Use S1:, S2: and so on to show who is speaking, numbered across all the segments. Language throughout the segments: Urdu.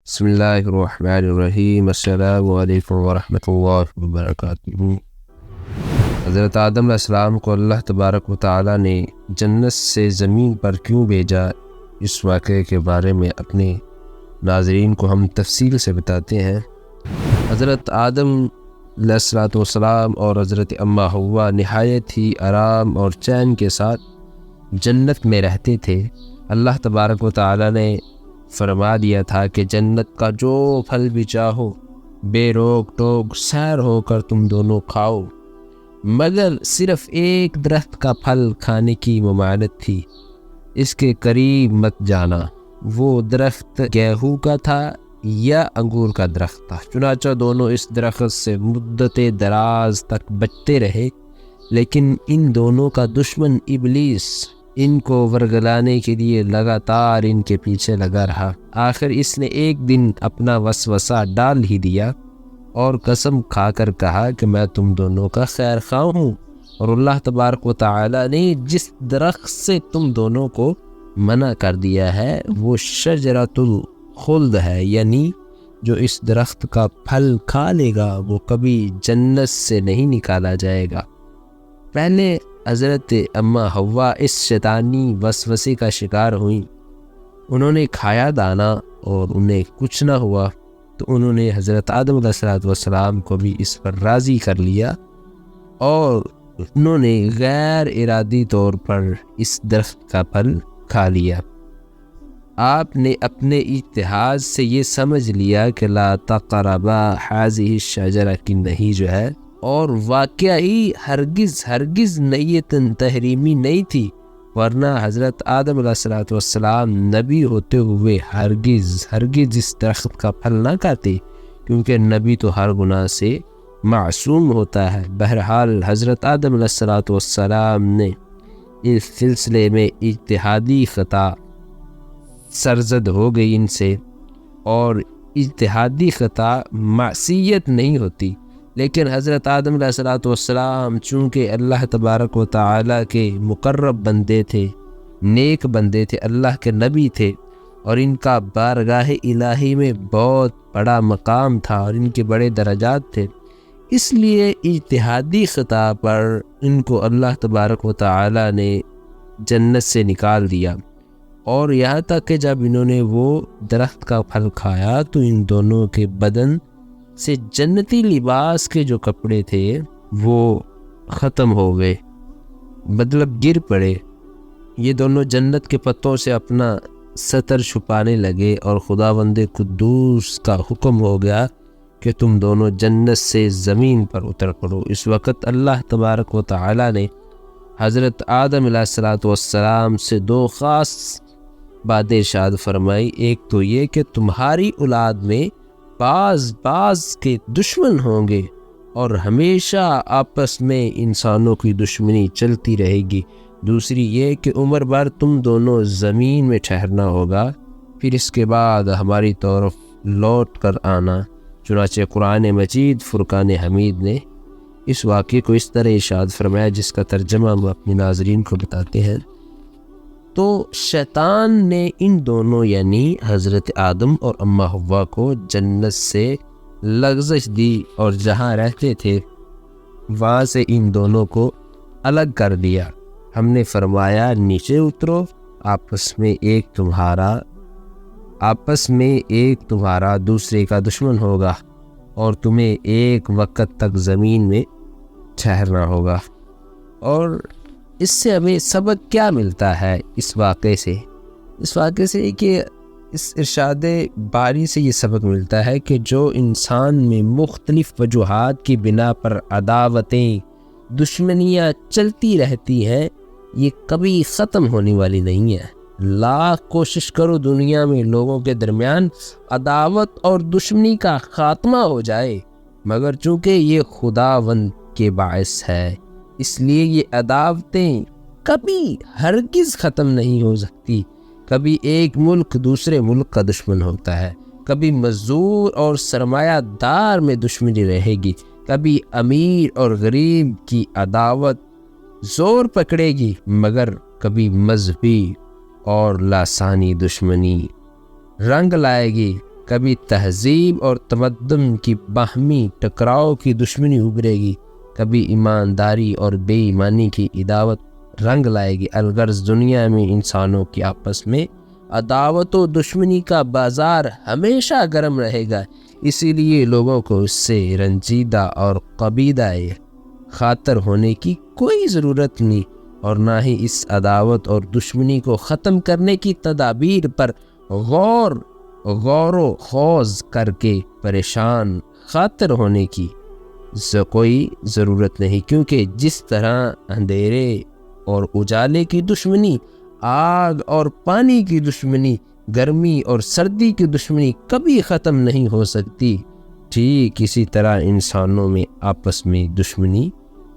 S1: بسم اللہ الرحمن الرحیم۔ السلام علیکم ورحمۃ اللہ وبرکاتہ۔ حضرت آدم علیہ السلام کو اللہ تبارک و تعالیٰ نے جنت سے زمین پر کیوں بھیجا، اس واقعے کے بارے میں اپنے ناظرین کو ہم تفصیل سے بتاتے ہیں۔ حضرت آدم علیہ السلام اور حضرت اماں حوا نہایت ہی آرام اور چین کے ساتھ جنت میں رہتے تھے۔ اللہ تبارک و تعالیٰ نے فرما دیا تھا کہ جنت کا جو پھل بھی چاہو بے روک ٹوک سیر ہو کر تم دونوں کھاؤ، مگر صرف ایک درخت کا پھل کھانے کی ممانعت تھی، اس کے قریب مت جانا۔ وہ درخت گیہوں کا تھا یا انگور کا درخت تھا، چنانچہ دونوں اس درخت سے مدت دراز تک بچتے رہے، لیکن ان دونوں کا دشمن ابلیس ان کو ورگلانے کے لیے لگاتار ان کے پیچھے لگا رہا۔ آخر اس نے ایک دن اپنا وسوسہ ڈال ہی دیا اور قسم کھا کر کہا کہ میں تم دونوں کا خیر خواہ ہوں، اور اللہ تبارک و تعالیٰ نے جس درخت سے تم دونوں کو منع کر دیا ہے وہ شجرۃ الخلد ہے، یعنی جو اس درخت کا پھل کھا لے گا وہ کبھی جنت سے نہیں نکالا جائے گا۔ پہلے حضرت اماں حوا اس شیطانی وسوسے کا شکار ہوئیں۔ انہوں نے کھایا دانا اور انہیں کچھ نہ ہوا، تو انہوں نے حضرت آدم علیہ السلام کو بھی اس پر راضی کر لیا اور انہوں نے غیر ارادی طور پر اس درخت کا پھل کھا لیا۔ آپ نے اپنے اجتہاد سے یہ سمجھ لیا کہ لا تقربا هذه الشجرہ کی نہیں جو ہے، اور واقعی ہرگز نیت تحریمی نہیں تھی، ورنہ حضرت آدم علیہ السلام نبی ہوتے ہوئے ہرگز اس درخت کا پھل نہ کھاتے، کیونکہ نبی تو ہر گناہ سے معصوم ہوتا ہے۔ بہرحال حضرت آدم علیہ السلام نے اس سلسلے میں اجتہادی خطا سرزد ہو گئی ان سے، اور اجتہادی خطا معصیت نہیں ہوتی، لیکن حضرت آدم علیہ السلام چونکہ اللہ تبارک و تعالیٰ کے مقرب بندے تھے، نیک بندے تھے، اللہ کے نبی تھے، اور ان کا بارگاہ الہی میں بہت بڑا مقام تھا اور ان کے بڑے درجات تھے، اس لیے اجتہادی خطا پر ان کو اللہ تبارک و تعالیٰ نے جنت سے نکال دیا، اور یہاں تک کہ جب انہوں نے وہ درخت کا پھل کھایا تو ان دونوں کے بدن سے جنتی لباس کے جو کپڑے تھے وہ ختم ہو گئے، مطلب گر پڑے۔ یہ دونوں جنت کے پتوں سے اپنا ستر چھپانے لگے، اور خداوند قدوس کا حکم ہو گیا کہ تم دونوں جنت سے زمین پر اتر پڑو۔ اس وقت اللہ تبارک و تعالیٰ نے حضرت آدم علیہ السلام سے دو خاص باتیں ارشاد فرمائی۔ ایک تو یہ کہ تمہاری اولاد میں بعض کے دشمن ہوں گے، اور ہمیشہ آپس میں انسانوں کی دشمنی چلتی رہے گی۔ دوسری یہ کہ عمر بھر تم دونوں زمین میں ٹھہرنا ہوگا، پھر اس کے بعد ہماری طرف لوٹ کر آنا۔ چنانچہ قرآن مجید فرقان حمید نے اس واقعے کو اس طرح ارشاد فرمایا، جس کا ترجمہ ہم اپنے ناظرین کو بتاتے ہیں۔ تو شیطان نے ان دونوں یعنی حضرت آدم اور اماں حوا کو جنت سے لغزش دی، اور جہاں رہتے تھے وہاں سے ان دونوں کو الگ کر دیا۔ ہم نے فرمایا نیچے اترو، آپس میں ایک تمہارا دوسرے کا دشمن ہوگا، اور تمہیں ایک وقت تک زمین میں ٹھہرنا ہوگا۔ اور اس سے ہمیں سبق کیا ملتا ہے اس واقعے سے کہ اس ارشاد باری سے یہ سبق ملتا ہے کہ جو انسان میں مختلف وجوہات کی بنا پر عداوتیں، دشمنیاں چلتی رہتی ہیں، یہ کبھی ختم ہونے والی نہیں ہے۔ لاکھ کوشش کرو دنیا میں لوگوں کے درمیان عداوت اور دشمنی کا خاتمہ ہو جائے، مگر چونکہ یہ خداوند کے باعث ہے، اس لیے یہ عداوتیں کبھی ہرگز ختم نہیں ہو سکتی۔ کبھی ایک ملک دوسرے ملک کا دشمن ہوتا ہے، کبھی مزدور اور سرمایہ دار میں دشمنی رہے گی، کبھی امیر اور غریب کی عداوت زور پکڑے گی، مگر کبھی مذہبی اور لسانی دشمنی رنگ لائے گی۔ کبھی تہذیب اور تمدن کی باہمی ٹکراؤ کی دشمنی ابھرے گی، کبھی ایمانداری اور بے ایمانی کی عداوت رنگ لائے گی۔ الغرض دنیا میں انسانوں کی آپس میں عداوت و دشمنی کا بازار ہمیشہ گرم رہے گا، اسی لیے لوگوں کو اس سے رنجیدہ اور قبیدہ خاطر ہونے کی کوئی ضرورت نہیں، اور نہ ہی اس عداوت اور دشمنی کو ختم کرنے کی تدابیر پر غور و خوض کر کے پریشان خاطر ہونے کی کوئی ضرورت نہیں، کیونکہ جس طرح اندھیرے اور اجالے کی دشمنی، آگ اور پانی کی دشمنی، گرمی اور سردی کی دشمنی کبھی ختم نہیں ہو سکتی، ٹھیک اسی طرح انسانوں میں آپس میں دشمنی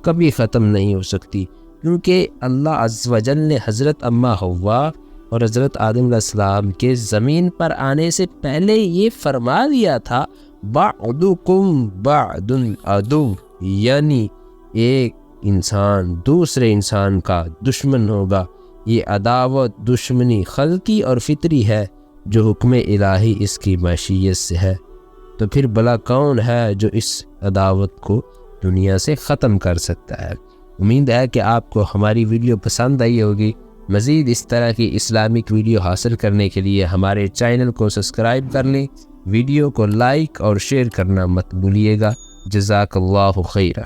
S1: کبھی ختم نہیں ہو سکتی، کیونکہ اللہ عز و جل نے حضرت اماں حوا اور حضرت آدم علیہ السلام کے زمین پر آنے سے پہلے یہ فرما دیا تھا، بعضکم بعض عدو، یعنی ایک انسان دوسرے انسان کا دشمن ہوگا۔ یہ عداوت دشمنی خلقی اور فطری ہے، جو حکم الہی اس کی مشیت سے ہے، تو پھر بھلا کون ہے جو اس عداوت کو دنیا سے ختم کر سکتا ہے؟ امید ہے کہ آپ کو ہماری ویڈیو پسند آئی ہوگی۔ مزید اس طرح کی اسلامک ویڈیو حاصل کرنے کے لیے ہمارے چینل کو سبسکرائب کر لیں، ویڈیو کو لائک اور شیئر کرنا مت بھولیے گا۔ جزاک اللہ خیرہ۔